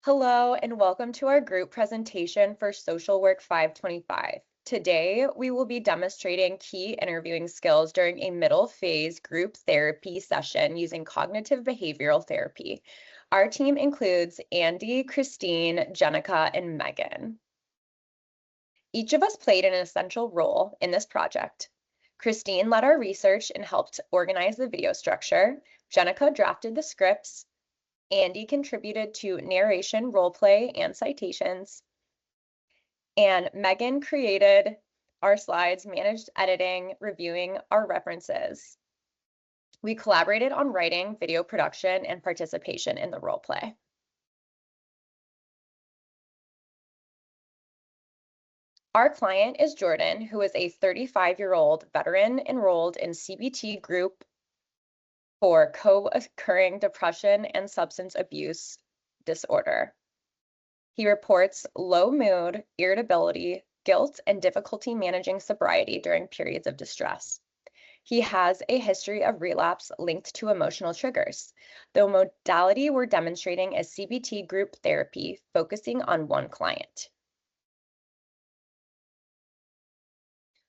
Hello and welcome to our group presentation for Social Work 525. Today, we will be demonstrating key interviewing skills during a middle phase group therapy session using cognitive behavioral therapy. Our team includes Andy, Christine, Jenica, and Megan. Each of us played an essential role in this project. Christine led our research and helped organize the video structure. Jenica drafted the scripts. Andy contributed to narration, roleplay, and citations. And Megan created our slides, managed editing, reviewing our references. We collaborated on writing, video production, and participation in the roleplay. Our client is Jordan, who is a 35-year-old veteran enrolled in CBT group for co-occurring depression and substance abuse disorder. He reports low mood, irritability, guilt, and difficulty managing sobriety during periods of distress. He has a history of relapse linked to emotional triggers. The modality we're demonstrating is CBT group therapy, focusing on one client.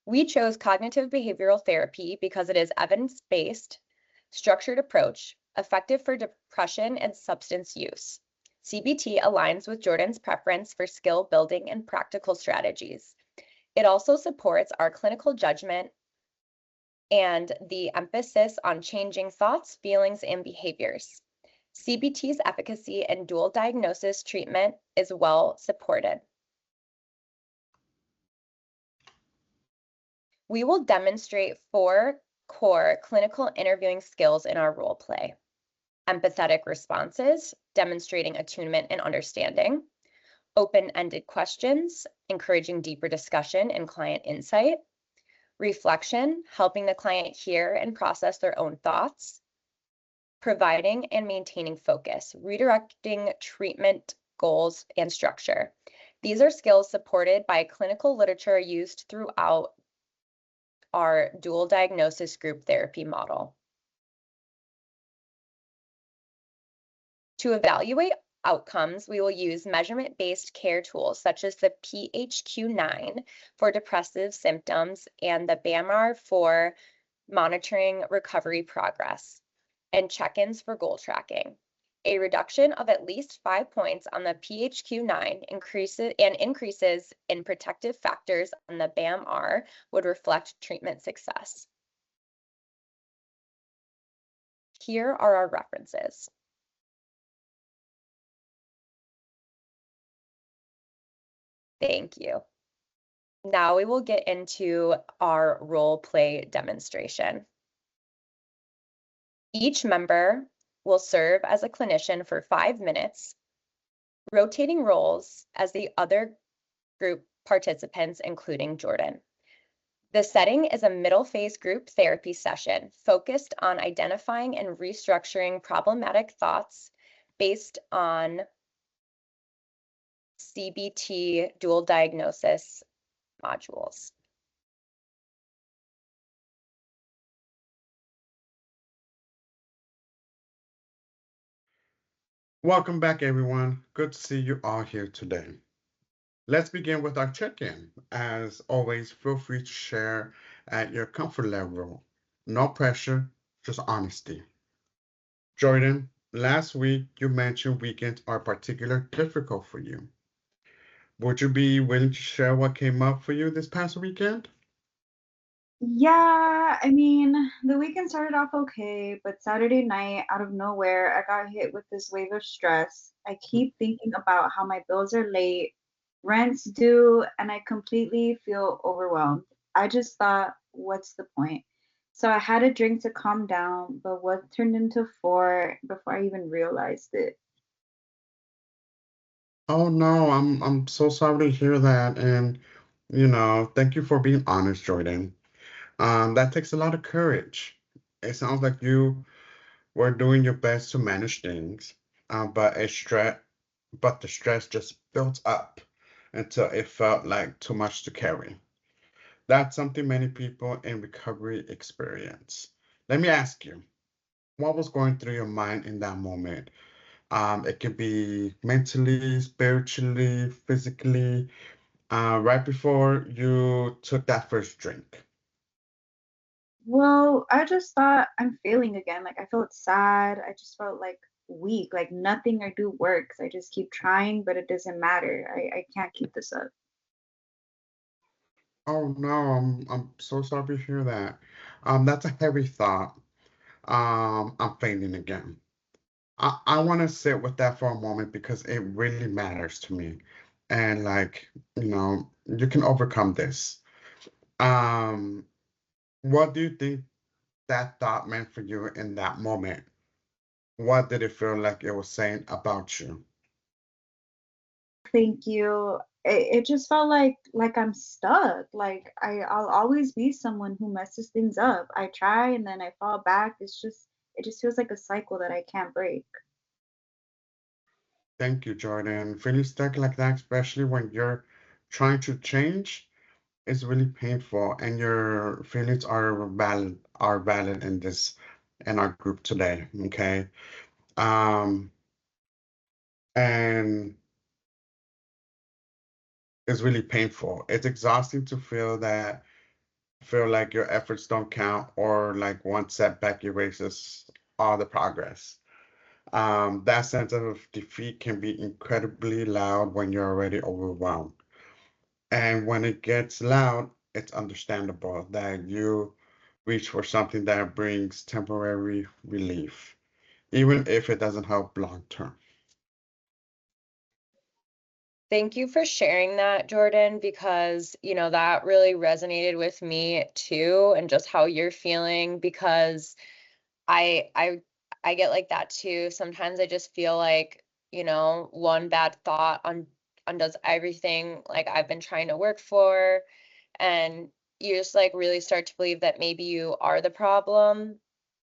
We chose cognitive behavioral therapy because it is evidence-based, structured approach, effective for depression and substance use. CBT aligns with Jordan's preference for skill building and practical strategies. It also supports our clinical judgment and the emphasis on changing thoughts, feelings, and behaviors. CBT's efficacy and dual diagnosis treatment is well supported. We will demonstrate 4 core clinical interviewing skills in our role play. Empathetic responses, demonstrating attunement and understanding. Open-ended questions, encouraging deeper discussion and client insight. Reflection, helping the client hear and process their own thoughts. Providing and maintaining focus, redirecting treatment goals and structure. These are skills supported by clinical literature used throughout our dual diagnosis group therapy model. To evaluate outcomes, we will use measurement-based care tools such as the PHQ-9 for depressive symptoms and the BAMR for monitoring recovery progress, and check-ins for goal tracking. A reduction of at least 5 points on the PHQ-9 increases in protective factors on the BAMR would reflect treatment success. Here are our references. Thank you. Now we will get into our role play demonstration. Each member will serve as a clinician for 5 minutes, rotating roles as the other group participants, including Jordan. The setting is a middle phase group therapy session focused on identifying and restructuring problematic thoughts based on CBT dual diagnosis modules. Welcome back, everyone. Good to see you all here today. Let's begin with our check-in. As always, feel free to share at your comfort level. No pressure, just honesty. Jordan, last week you mentioned weekends are particularly difficult for you. Would you be willing to share what came up for you this past weekend? Yeah, the weekend started off okay, but Saturday night, out of nowhere, I got hit with this wave of stress. I keep thinking about how my bills are late, rent's due, and I completely feel overwhelmed. I just thought, what's the point? So I had a drink to calm down, but what turned into 4 before I even realized it. Oh no, I'm so sorry to hear that. And thank you for being honest, Jordan. That takes a lot of courage. It sounds like you were doing your best to manage things, but the stress just built up until it felt like too much to carry. That's something many people in recovery experience. Let me ask you, what was going through your mind in that moment? It can be mentally, spiritually, physically, right before you took that first drink. Well, I just thought I'm failing again. Like I felt sad. I just felt like weak. Like nothing I do works. I just keep trying, but it doesn't matter. I can't keep this up. Oh no, I'm so sorry to hear that. That's a heavy thought. I'm fainting again. I want to sit with that for a moment because it really matters to me. And like, you can overcome this. Um, what do you think that thought meant for you in that moment? What did it feel like it was saying about you? Thank you. It just felt like I'm stuck. Like I'll always be someone who messes things up. I try and then I fall back. It just feels like a cycle that I can't break. Thank you, Jordan. Feeling stuck like that, especially when you're trying to change, is really painful, and your feelings are valid in our group today. Okay. Um, and it's really painful. It's exhausting to feel like your efforts don't count or like one setback erases all the progress. That sense of defeat can be incredibly loud when you're already overwhelmed. And when it gets loud, it's understandable that you reach for something that brings temporary relief, even if it doesn't help long term. Thank you for sharing that, Jordan, because, that really resonated with me too, and just how you're feeling because I I I get like that too. Sometimes I just feel like, one bad thought undoes everything like I've been trying to work for, and you just like really start to believe that maybe you are the problem.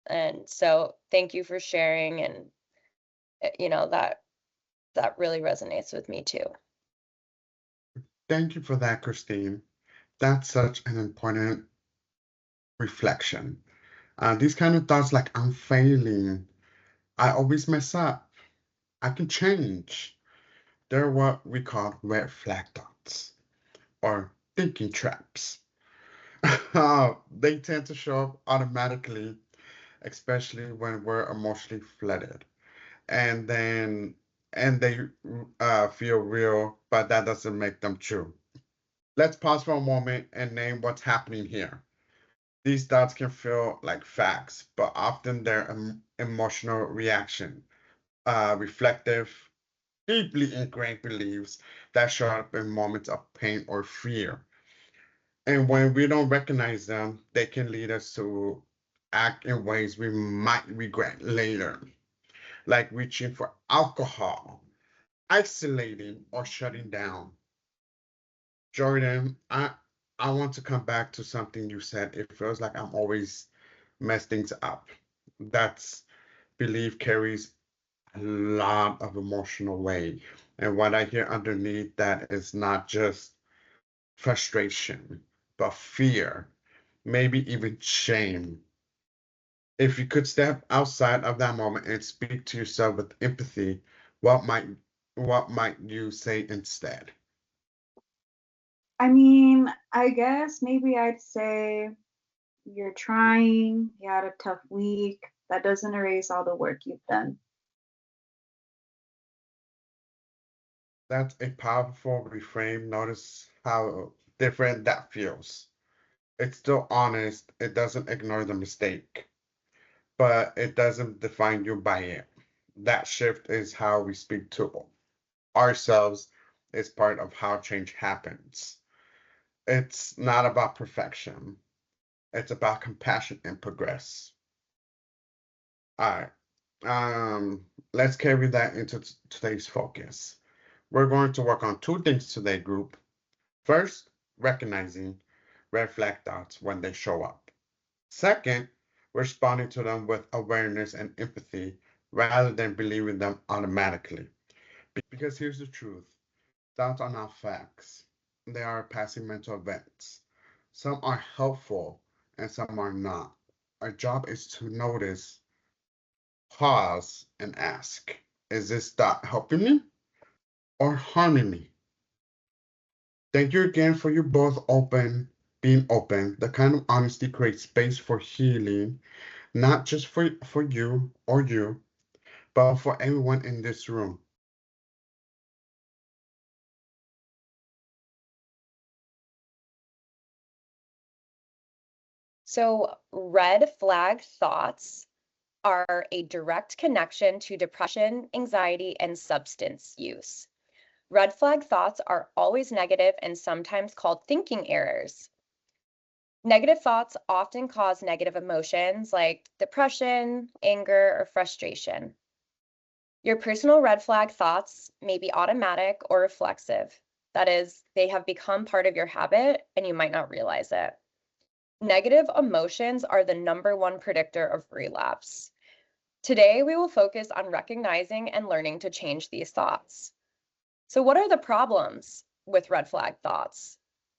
And so thank you for sharing, and that really resonates with me too. Thank you for that, Christine. That's such an important reflection. These kind of thoughts like I'm failing, I always mess up, I can change. They're what we call red flag thoughts or thinking traps. They tend to show up automatically, especially when we're emotionally flooded. And then and they feel real, but that doesn't make them true. Let's pause for a moment and name what's happening here. These thoughts can feel like facts, but often they're emotional reaction, reflective, deeply ingrained beliefs that show up in moments of pain or fear. And when we don't recognize them, they can lead us to act in ways we might regret later, like reaching for alcohol, isolating, or shutting down. Jordan, I want to come back to something you said. It feels like I'm always mess things up. That's belief carries a lot of emotional weight. And what I hear underneath that is not just frustration, but fear, maybe even shame. If you could step outside of that moment and speak to yourself with empathy, what might what might you say instead? I mean, I guess maybe I'd say you're trying, you had a tough week. That doesn't erase all the work you've done. That's a powerful reframe. Notice how different that feels. It's still honest. It doesn't ignore the mistake, but it doesn't define you by it. That shift is how we speak to ourselves. Is part of how change happens. It's not about perfection. It's about compassion and progress. All right. Let's carry that into today's focus. We're going to work on two things today, group. First, recognizing red flag thoughts when they show up. Second, responding to them with awareness and empathy rather than believing them automatically. Because here's the truth, thoughts are not facts, they are passing mental events. Some are helpful and some are not. Our job is to notice, pause, and ask. Is this thought helping me or harming me? Thank you again for you both being open. The kind of honesty creates space for healing, not just for you, but for everyone in this room. So red flag thoughts are a direct connection to depression, anxiety, and substance use. Red flag thoughts are always negative and sometimes called thinking errors. Negative thoughts often cause negative emotions like depression, anger, or frustration. Your personal red flag thoughts may be automatic or reflexive. That is, they have become part of your habit and you might not realize it. Negative emotions are the #1 predictor of relapse. Today, we will focus on recognizing and learning to change these thoughts. So what are the problems with red flag thoughts?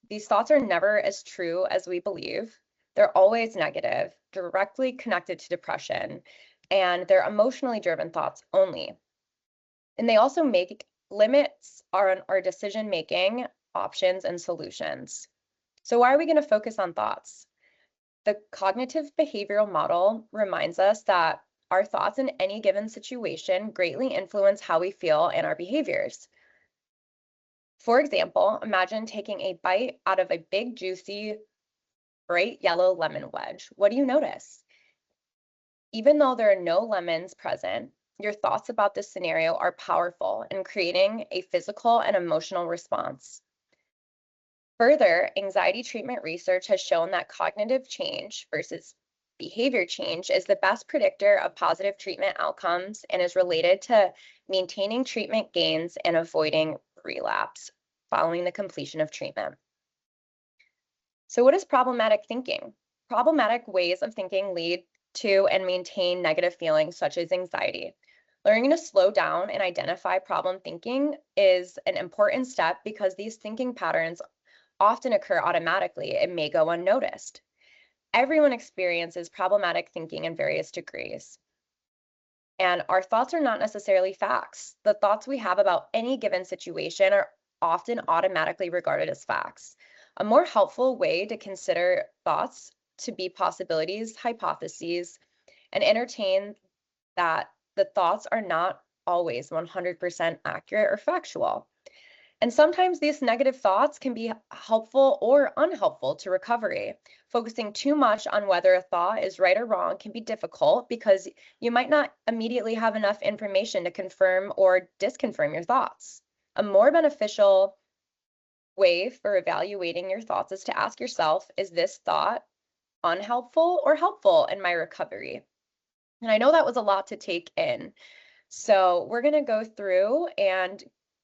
These thoughts are never as true as we believe. They're always negative, directly connected to depression, and they're emotionally driven thoughts only. And they also make limits on our decision-making options and solutions. So why are we going to focus on thoughts? The cognitive behavioral model reminds us that our thoughts in any given situation greatly influence how we feel and our behaviors. For example, imagine taking a bite out of a big, juicy, bright yellow lemon wedge. What do you notice? Even though there are no lemons present, your thoughts about this scenario are powerful in creating a physical and emotional response. Further, anxiety treatment research has shown that cognitive change versus behavior change is the best predictor of positive treatment outcomes and is related to maintaining treatment gains and avoiding relapse following the completion of treatment. So what is problematic thinking? Problematic ways of thinking lead to and maintain negative feelings such as anxiety. Learning to slow down and identify problem thinking is an important step because these thinking patterns often occur automatically and may go unnoticed. Everyone experiences problematic thinking in various degrees. And our thoughts are not necessarily facts. The thoughts we have about any given situation are often automatically regarded as facts. A more helpful way to consider thoughts to be possibilities, hypotheses, and entertain that the thoughts are not always 100% accurate or factual. And sometimes these negative thoughts can be helpful or unhelpful to recovery. Focusing too much on whether a thought is right or wrong can be difficult because you might not immediately have enough information to confirm or disconfirm your thoughts. A more beneficial way for evaluating your thoughts is to ask yourself, is this thought unhelpful or helpful in my recovery? And I know that was a lot to take in. So we're going to go through and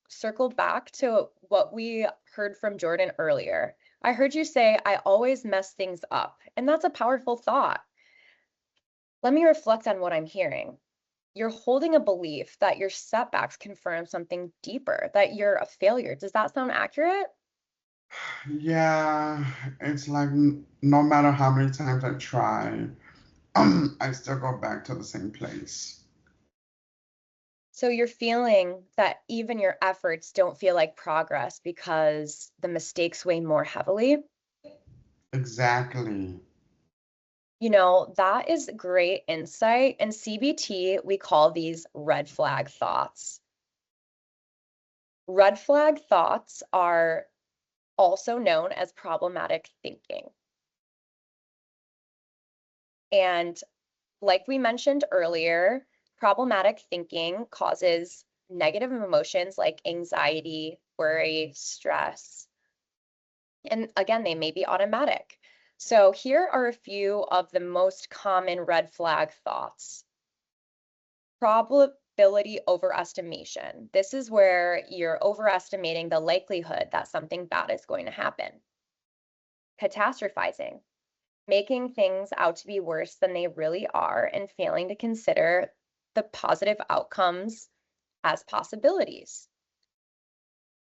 circle back to what we heard from Jordan earlier. I heard you say, I always mess things up, and that's a powerful thought. Let me reflect on what I'm hearing. You're holding a belief that your setbacks confirm something deeper, that you're a failure. Does that sound accurate? Yeah, it's like no matter how many times I try, I still go back to the same place. So you're feeling that even your efforts don't feel like progress because the mistakes weigh more heavily. Exactly. You know, that is great insight. In CBT, we call these red flag thoughts. Red flag thoughts are also known as problematic thinking. And like we mentioned earlier, problematic thinking causes negative emotions like anxiety, worry, stress. And again, they may be automatic. So here are a few of the most common red flag thoughts. Probability overestimation. This is where you're overestimating the likelihood that something bad is going to happen. Catastrophizing, making things out to be worse than they really are and failing to consider the positive outcomes as possibilities.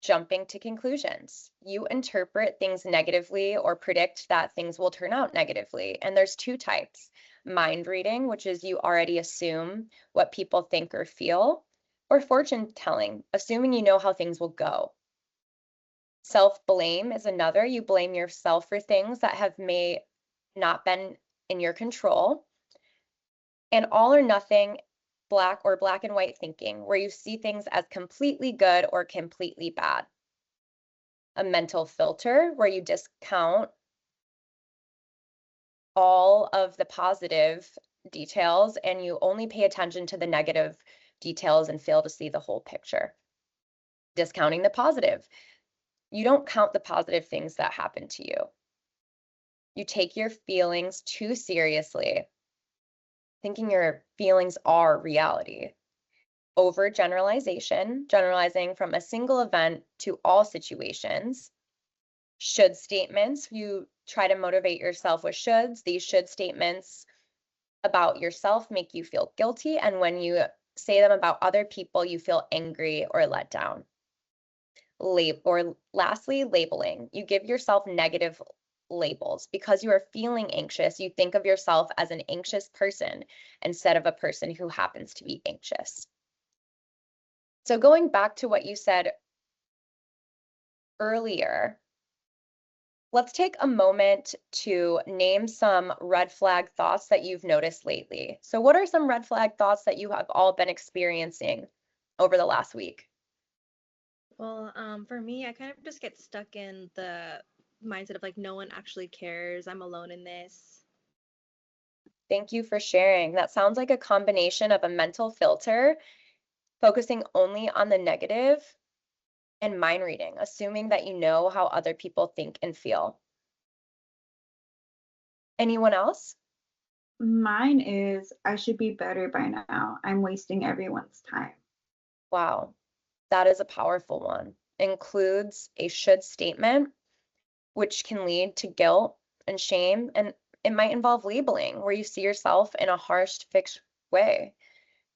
Jumping to conclusions. You interpret things negatively or predict that things will turn out negatively. And there's two types. Mind reading, which is you already assume what people think or feel, or fortune telling, assuming you know how things will go. Self-blame is another. You blame yourself for things that have may not been in your control. And all or nothing black or black and white thinking, where you see things as completely good or completely bad. A mental filter, where you discount all of the positive details and you only pay attention to the negative details and fail to see the whole picture. Discounting the positive. You don't count the positive things that happen to you. You take your feelings too seriously, thinking your feelings are reality. Overgeneralization, generalizing from a single event to all situations. Should statements, you try to motivate yourself with shoulds. These should statements about yourself make you feel guilty, and when you say them about other people, you feel angry or let down. Lastly, labeling. You give yourself negative labels. Because you are feeling anxious, you think of yourself as an anxious person instead of a person who happens to be anxious. So going back to what you said earlier, let's take a moment to name some red flag thoughts that you've noticed lately. So what are some red flag thoughts that you have all been experiencing over the last week? Well, for me, I kind of just get stuck in the mindset of like, no one actually cares. I'm alone in this. Thank you for sharing. That sounds like a combination of a mental filter, focusing only on the negative, and mind reading, assuming that you know how other people think and feel. Anyone else? Mine is I should be better by now. I'm wasting everyone's time. Wow, that is a powerful one. Includes a should statement, which can lead to guilt and shame, and it might involve labeling, where you see yourself in a harsh, fixed way.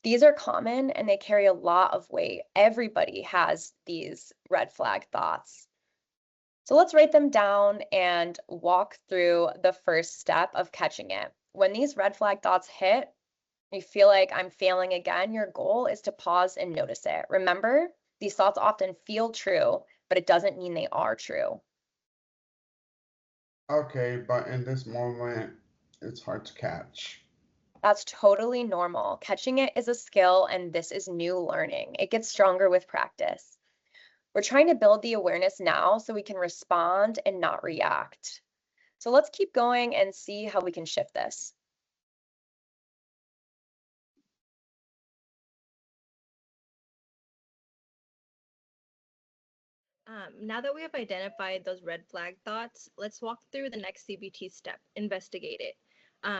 These are common and they carry a lot of weight. Everybody has these red flag thoughts. So let's write them down and walk through the first step of catching it. When these red flag thoughts hit, you feel like I'm failing again, your goal is to pause and notice it. Remember, these thoughts often feel true, but it doesn't mean they are true. Okay, but in this moment, it's hard to catch. That's totally normal. Catching it is a skill, and this is new learning. It gets stronger with practice. We're trying to build the awareness now so we can respond and not react. So let's keep going and see how we can shift this. Now that we have identified those red flag thoughts, let's walk through the next CBT step, investigate it.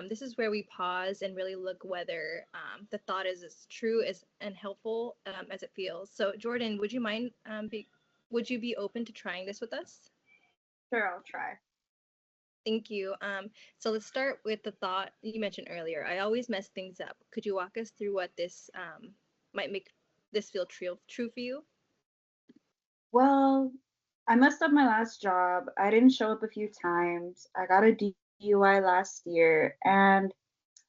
This is where we pause and really look whether the thought is as true as and helpful as it feels. So, Jordan, would you mind would you be open to trying this with us? Sure, I'll try. Thank you. So let's start with the thought you mentioned earlier. I always mess things up. Could you walk us through what this might make this feel true for you? Well, I messed up my last job. I didn't show up a few times. I got a DUI last year and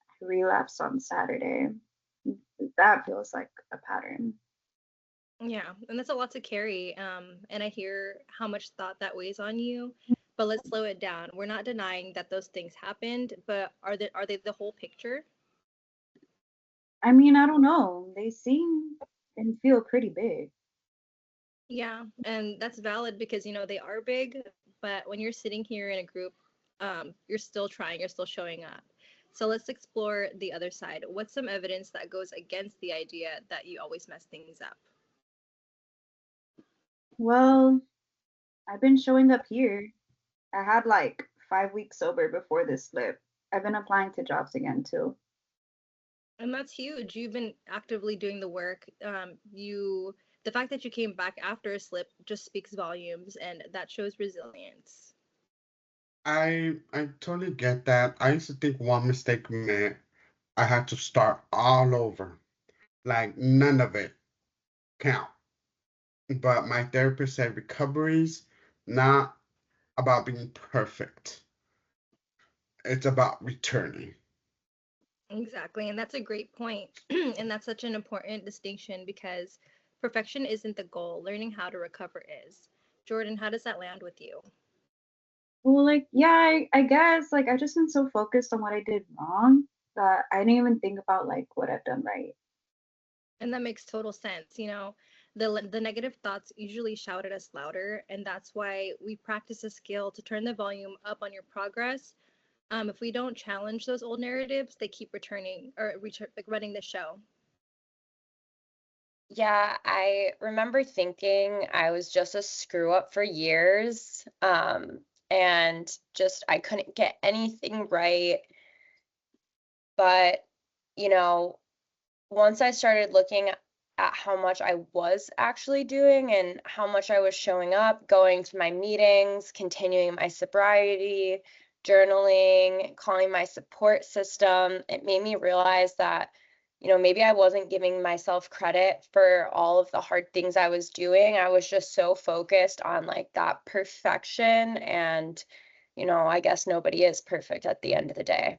I relapsed on Saturday. That feels like a pattern. Yeah, and that's a lot to carry. And I hear how much thought that weighs on you. But let's slow it down. We're not denying that those things happened, but are they the whole picture? I mean, I don't know. They seem and feel pretty big. Yeah, and that's valid because they are big, but when you're sitting here in a group, you're still trying, you're still showing up. So let's explore the other side. What's some evidence that goes against the idea that you always mess things up? Well, I've been showing up here. I had like 5 weeks sober before this slip. I've been applying to jobs again too. And that's huge. You've been actively doing the work. The fact that you came back after a slip just speaks volumes, and that shows resilience. I totally get that. I used to think one mistake meant I had to start all over. Like none of it count. But my therapist said recovery's not about being perfect. It's about returning. Exactly. And that's a great point. And that's such an important distinction because perfection isn't the goal. Learning how to recover is. Jordan, how does that land with you? Well, like, yeah, I guess like I've just been so focused on what I did wrong that I didn't even think about like what I've done right. And that makes total sense. The negative thoughts usually shout at us louder, and that's why we practice a skill to turn the volume up on your progress. If we don't challenge those old narratives, they keep returning or like running the show. Yeah, I remember thinking I was just a screw up for years, and just I couldn't get anything right. But, you know, once I started looking at how much I was actually doing and how much I was showing up, going to my meetings, continuing my sobriety, journaling, calling my support system, it made me realize that, maybe I wasn't giving myself credit for all of the hard things I was doing. I was just so focused on like that perfection. And, I guess nobody is perfect at the end of the day.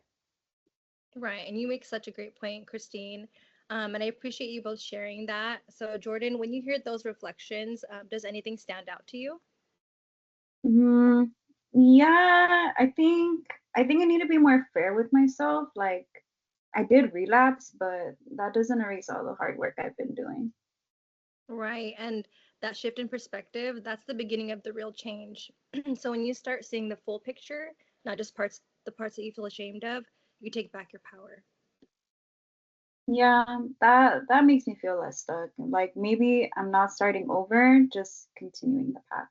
Right. And you make such a great point, Christine. And I appreciate you both sharing that. So, Jordan, when you hear those reflections, does anything stand out to you? Mm, yeah, I think I need to be more fair with myself. Like I did relapse, but that doesn't erase all the hard work I've been doing. Right. And that shift in perspective, that's the beginning of the real change. So when you start seeing the full picture, not just the parts that you feel ashamed of, you take back your power. Yeah, that makes me feel less stuck. Like maybe I'm not starting over, just continuing the path.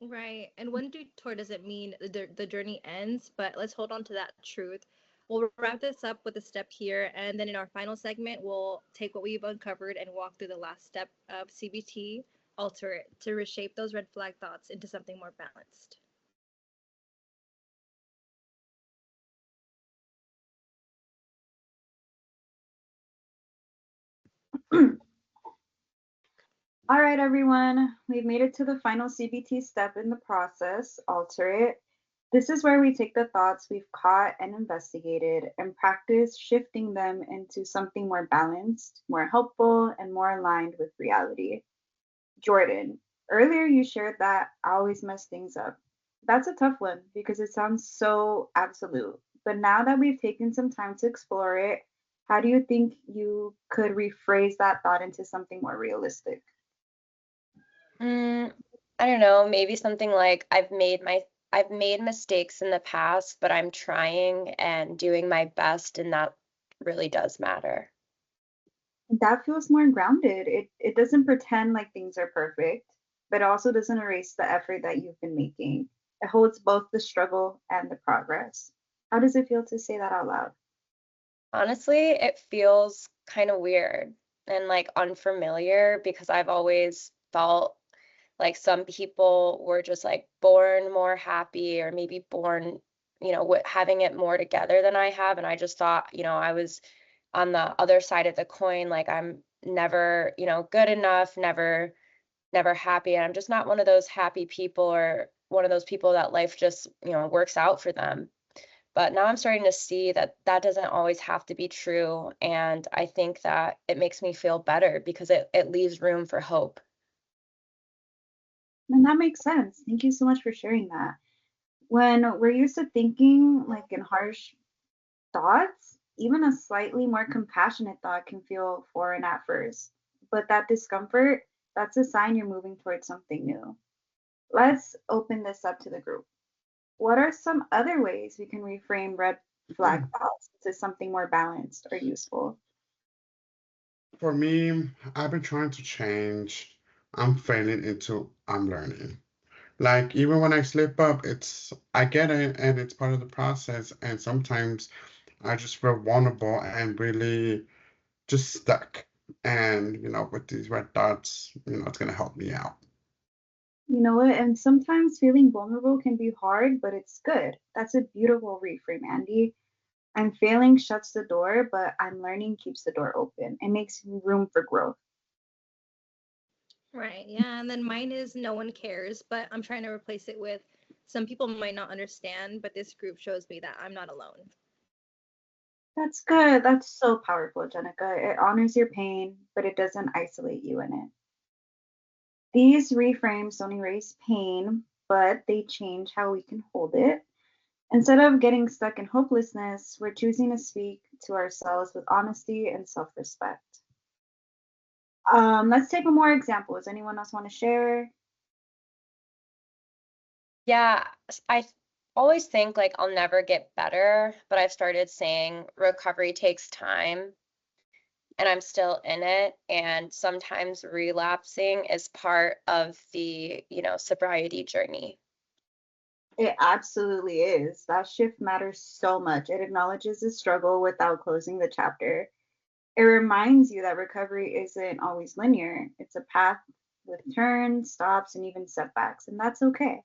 Right. And when detour doesn't mean the journey ends, but let's hold on to that truth. We'll wrap this up with a step here, and then in our final segment, we'll take what we've uncovered and walk through the last step of CBT, alter it to reshape those red flag thoughts into something more balanced. All right, everyone, we've made it to the final CBT step in the process, alter it. This is where we take the thoughts we've caught and investigated and practice shifting them into something more balanced, more helpful, and more aligned with reality. Jordan, earlier you shared that I always mess things up. That's a tough one because it sounds so absolute. But now that we've taken some time to explore it, how do you think you could rephrase that thought into something more realistic? Mm, I don't know, maybe something like I've made mistakes in the past, but I'm trying and doing my best, and that really does matter. That feels more grounded. It doesn't pretend like things are perfect, but also doesn't erase the effort that you've been making. It holds both the struggle and the progress. How does it feel to say that out loud? Honestly, it feels kind of weird and like unfamiliar because I've always felt like some people were just like born more happy or maybe born, having it more together than I have. And I just thought, I was on the other side of the coin, like I'm never, good enough, never happy. And I'm just not one of those happy people or one of those people that life just, works out for them. But now I'm starting to see that that doesn't always have to be true. And I think that it makes me feel better because it leaves room for hope. And that makes sense. Thank you so much for sharing that. When we're used to thinking like in harsh thoughts, even a slightly more compassionate thought can feel foreign at first. But that discomfort, that's a sign you're moving towards something new. Let's open this up to the group. What are some other ways we can reframe red flag thoughts to something more balanced or useful? For me, I've been trying to change. I'm failing into I'm learning. Like even when I slip up, I get it and it's part of the process. And sometimes I just feel vulnerable and really just stuck. And with these red dots, it's gonna help me out. You know what? And sometimes feeling vulnerable can be hard, but it's good. That's a beautiful reframe, Andy. I'm failing shuts the door, but I'm learning keeps the door open. It makes room for growth. Right. Yeah. And then mine is no one cares, but I'm trying to replace it with some people might not understand, but this group shows me that I'm not alone. That's good. That's so powerful, Jenica. It honors your pain, but it doesn't isolate you in it. These reframes don't erase pain, but they change how we can hold it. Instead of getting stuck in hopelessness, we're choosing to speak to ourselves with honesty and self respect. Let's take more examples. Anyone else want to share? Yeah, I always think like I'll never get better, but I've started saying recovery takes time and I'm still in it. And sometimes relapsing is part of the, sobriety journey. It absolutely is. That shift matters so much. It acknowledges the struggle without closing the chapter. It reminds you that recovery isn't always linear. It's a path with turns, stops, and even setbacks, and that's okay.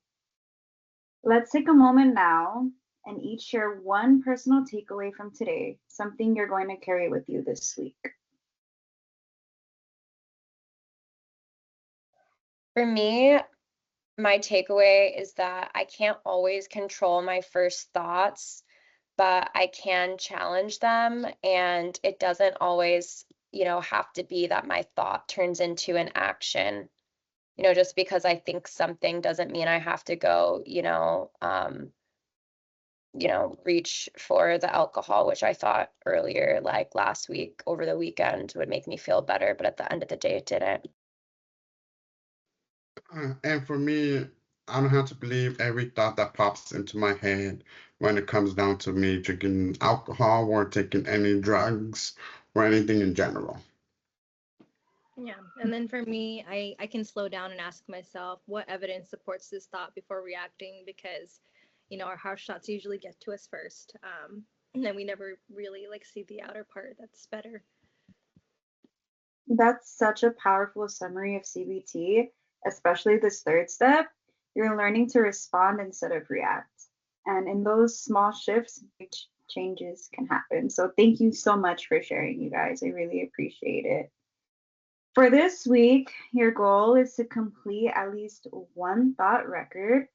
Let's take a moment now and each share one personal takeaway from today, something you're going to carry with you this week. For me, my takeaway is that I can't always control my first thoughts, but I can challenge them. And it doesn't always, have to be that my thought turns into an action. Just because I think something doesn't mean I have to go, reach for the alcohol, which I thought earlier, like last week over the weekend, would make me feel better. But at the end of the day, it didn't. And for me, I don't have to believe every thought that pops into my head when it comes down to me drinking alcohol or taking any drugs or anything in general. Yeah. And then for me, I can slow down and ask myself what evidence supports this thought before reacting because, our harsh thoughts usually get to us first. And then we never really like see the outer part that's better. That's such a powerful summary of CBT, especially this third step. You're learning to respond instead of react. And in those small shifts, big changes can happen. So thank you so much for sharing, you guys. I really appreciate it. For this week, your goal is to complete at least one thought record,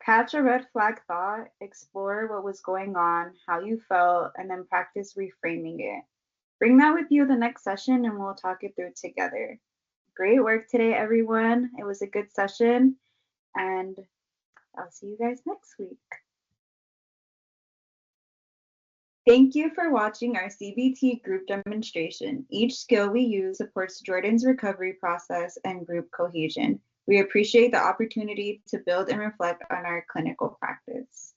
catch a red flag thought, explore what was going on, how you felt, and then practice reframing it. Bring that with you the next session and we'll talk it through together. Great work today, everyone. It was a good session, and I'll see you guys next week. Thank you for watching our CBT group demonstration. Each skill we use supports Jordan's recovery process and group cohesion. We appreciate the opportunity to build and reflect on our clinical practice.